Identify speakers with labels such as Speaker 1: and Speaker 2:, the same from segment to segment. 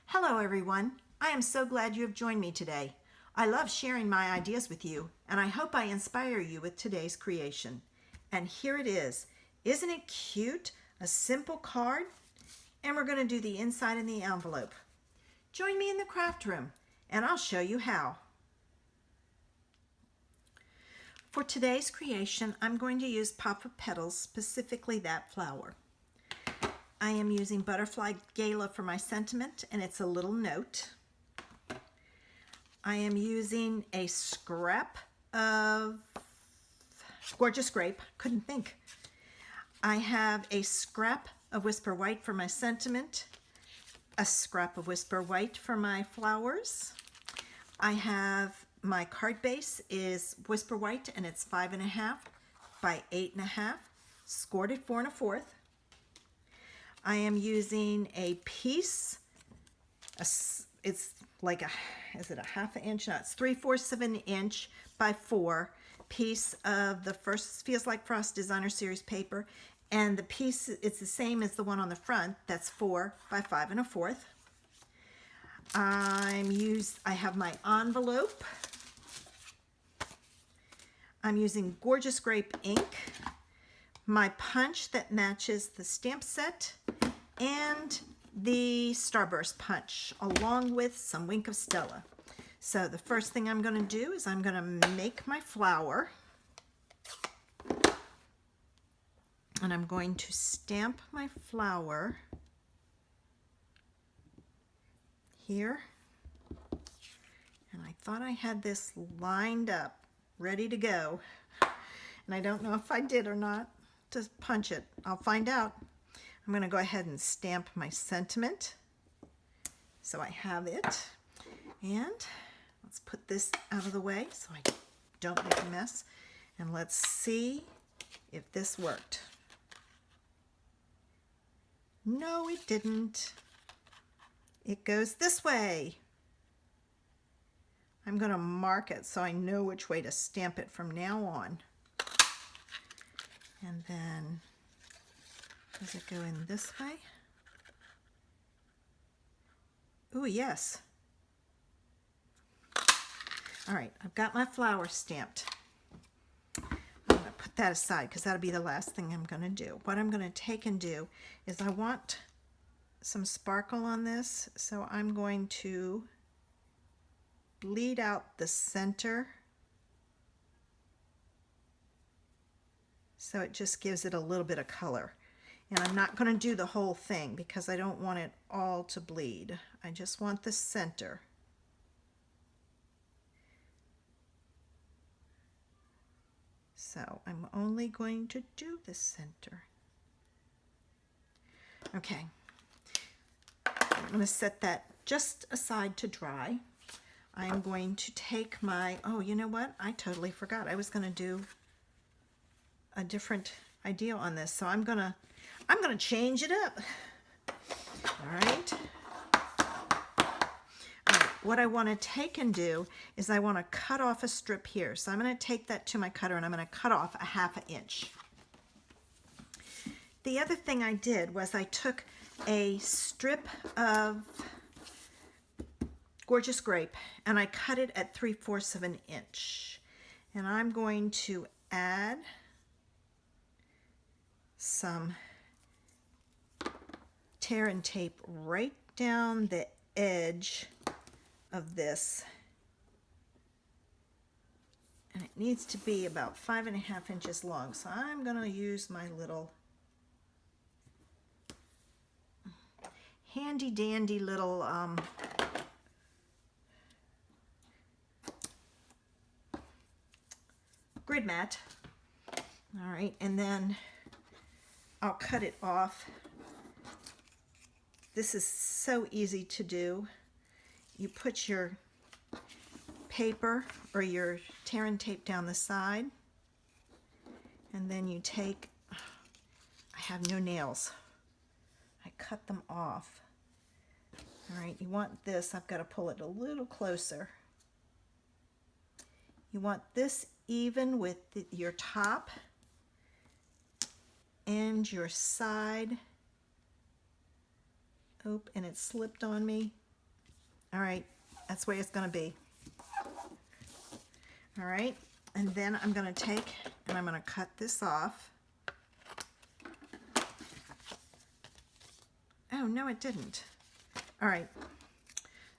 Speaker 1: Hello everyone. I am so glad you have joined me today. I love sharing my ideas with you, and I hope I inspire you with today's creation. And here it is. Isn't it cute? A simple card? And we're going to do the inside in the envelope. Join me in the craft room, and I'll show you how. For today's creation, I'm going to use Pop of Petals, specifically that flower. I am using Butterfly Gala for my sentiment, and it's a little note. I am using a scrap of Gorgeous Grape. Couldn't think. I have a scrap of Whisper White for my sentiment, a scrap of Whisper White for my flowers. I have my card base is Whisper White, and it's 5.5 by 8.5, scored at 4 1/4. I am using a piece, it's like is it a 1/2 inch? No, it's 3/4 of an inch by 4 piece of the First Feels Like Frost Designer Series paper. And the piece, it's the same as the one on the front, that's 4 by 5 1/4. I have my envelope. I'm using Gorgeous Grape ink, my punch that matches the stamp set, and the Starburst punch, along with some Wink of Stella. So the first thing I'm going to do is I'm going to make my flower. And I'm going to stamp my flower here. And I thought I had this lined up, ready to go. And I don't know if I did or not. Just punch it. I'll find out. I'm going to go ahead and stamp my sentiment. So I have it. And let's put this out of the way so I don't make a mess. And let's see if this worked. No, it didn't. It goes this way. I'm going to mark it so I know which way to stamp it from now on. And then, does it go in this way? Ooh, yes. All right, I've got my flower stamped. I'm going to put that aside because that'll be the last thing I'm going to do. What I'm going to take and do is I want some sparkle on this, so I'm going to bleed out the center so it just gives it a little bit of color. And I'm not going to do the whole thing because I don't want it all to bleed. I just want the center. So I'm only going to do the center. Okay. I'm going to set that just aside to dry. I'm going to take my, oh, you know what? I totally forgot. I was going to do a different idea on this. So I'm going to change it up. All right. What I want to take and do is I want to cut off a strip here. So I'm going to take that to my cutter and I'm going to cut off a 1/2 inch. The other thing I did was I took a strip of Gorgeous Grape and I cut it at 3/4 of an inch. And I'm going to add some tear and tape right down the edge of this, and it needs to be about 5.5 inches long. So I'm going to use my little handy dandy little grid mat. All right, and then I'll cut it off. This is so easy to do. You put your paper or your tear and tape down the side, and then you take, I have no nails, I cut them off. All right, you want this, I've got to pull it a little closer. You want this even with your top and your side. Oh, and it slipped on me. All right, that's the way it's going to be. All right, and then I'm going to take and I'm going to cut this off. Oh, no, it didn't. All right,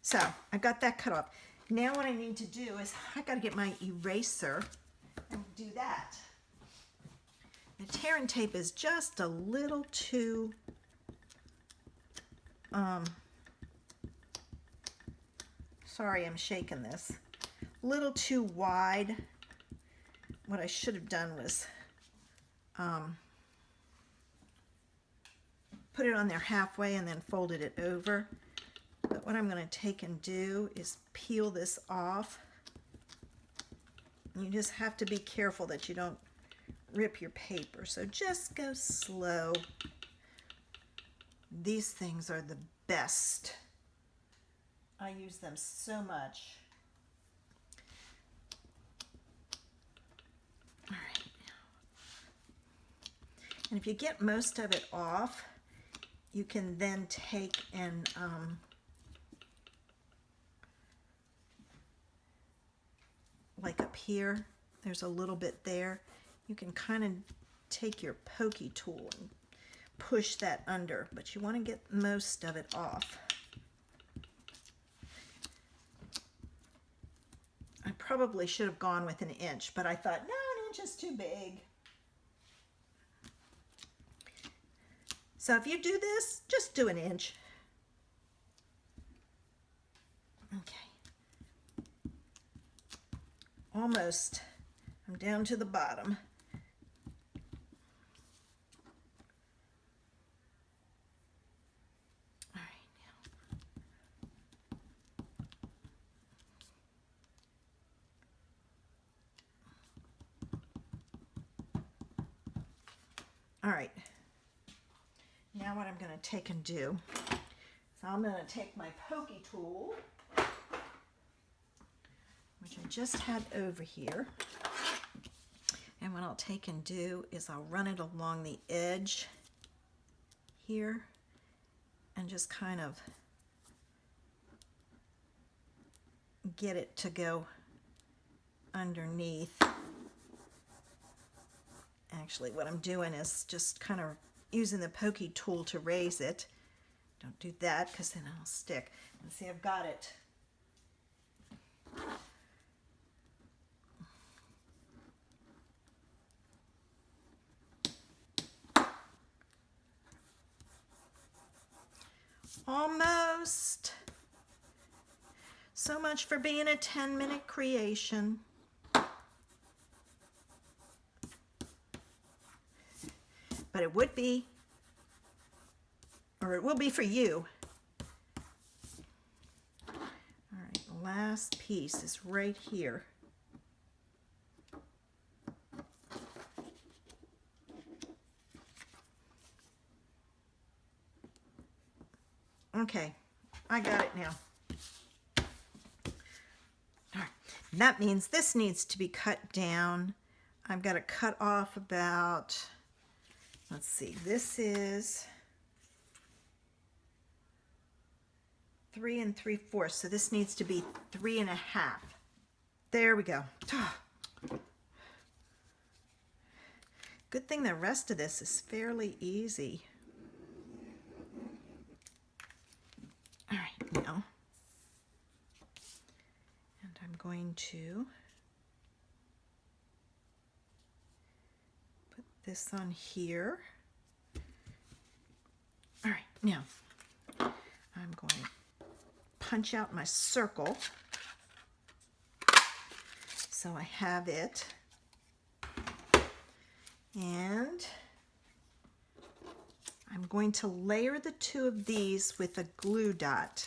Speaker 1: so I got that cut off. Now what I need to do is I got to get my eraser and do that. The tear and tape is just a little too sorry, I'm shaking this. A little too wide. What I should have done was put it on there halfway and then folded it over. But what I'm going to take and do is peel this off. You just have to be careful that you don't rip your paper. So just go slow. These things are the best. I use them so much. All right. And if you get most of it off, you can then take and like up here, there's a little bit there. You can kind of take your pokey tool and push that under, but you want to get most of it off. I probably should have gone with 1 inch, but I thought, no, 1 inch is too big. So if you do this, just do 1 inch. Okay. Almost. I'm down to the bottom. All right, now what I'm going to take and do is I'm going to take my pokey tool, which I just had over here, and what I'll take and do is I'll run it along the edge here and just kind of get it to go underneath. Actually, what I'm doing is just kind of using the pokey tool to raise it. Don't do that because then it'll stick. And see, I've got it. Almost. So much for being a 10-minute creation. But it would be, or it will be for you. All right, the last piece is right here. Okay, I got it now. All right, that means this needs to be cut down. I've got to cut off about, let's see, this is 3 3/4, so this needs to be 3 1/2. There we go. Good thing the rest of this is fairly easy. All right, now, and I'm going to put this on here. All right, now I'm going to punch out my circle so I have it, and I'm going to layer the two of these with a glue dot.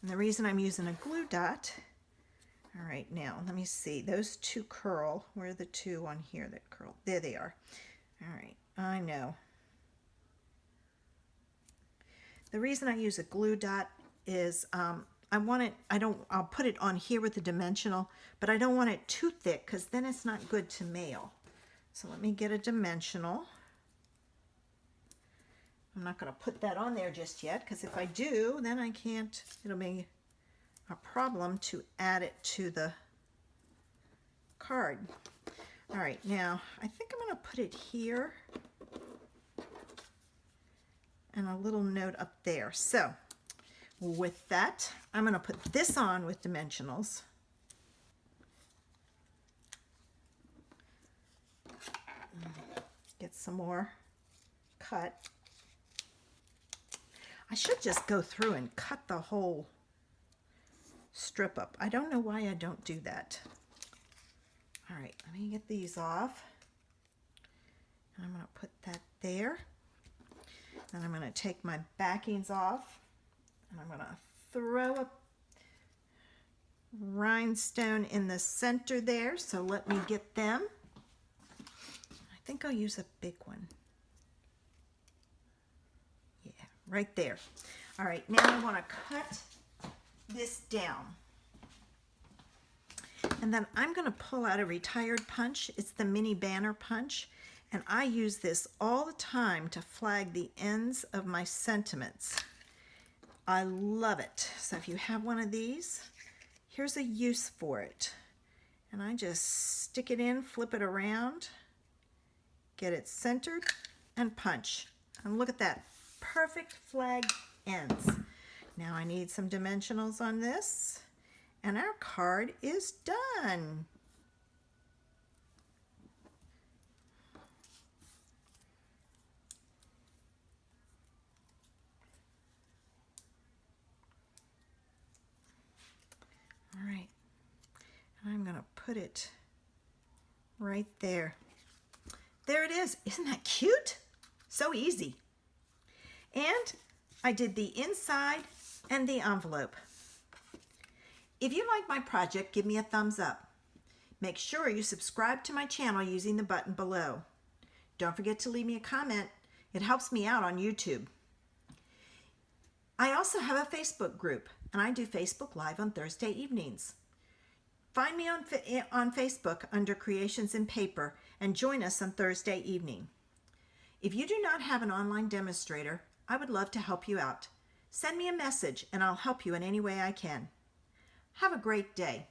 Speaker 1: And the reason I'm using a glue dot, all right, now let me see, those two curl. Where are the two on here that curl? There they are. All right, I know. The reason I use a glue dot is I want it, I'll put it on here with the dimensional, but I don't want it too thick because then it's not good to mail. So let me get a dimensional. I'm not going to put that on there just yet, because if I do, then I can't, it'll be a problem to add it to the card. All right, now I think I'm going to put it here and a little note up there. So with that, I'm going to put this on with Dimensionals. Get some more cut. I should just go through and cut the whole strip up. I don't know why I don't do that. All right, let me get these off. And I'm going to put that there. Then I'm going to take my backings off. And I'm going to throw a rhinestone in the center there. So let me get them. I think I'll use a big one. Yeah, right there. All right, now I want to cut this down. And then I'm going to pull out a retired punch. It's the mini banner punch. And I use this all the time to flag the ends of my sentiments. I love it. So if you have one of these, here's a use for it. And I just stick it in, flip it around, get it centered, and punch. And look at that, perfect flag ends. Now I need some dimensionals on this, and our card is done. All right, and I'm going to put it right there. There it is. Isn't that cute? So easy. And I did the inside and the envelope. If you like my project, give me a thumbs up. Make sure you subscribe to my channel using the button below. Don't forget to leave me a comment. It helps me out on YouTube. I also have a Facebook group, and I do Facebook Live on Thursday evenings. Find me on Facebook under Creations in Paper and join us on Thursday evening. If you do not have an online demonstrator, I would love to help you out. Send me a message and I'll help you in any way I can. Have a great day.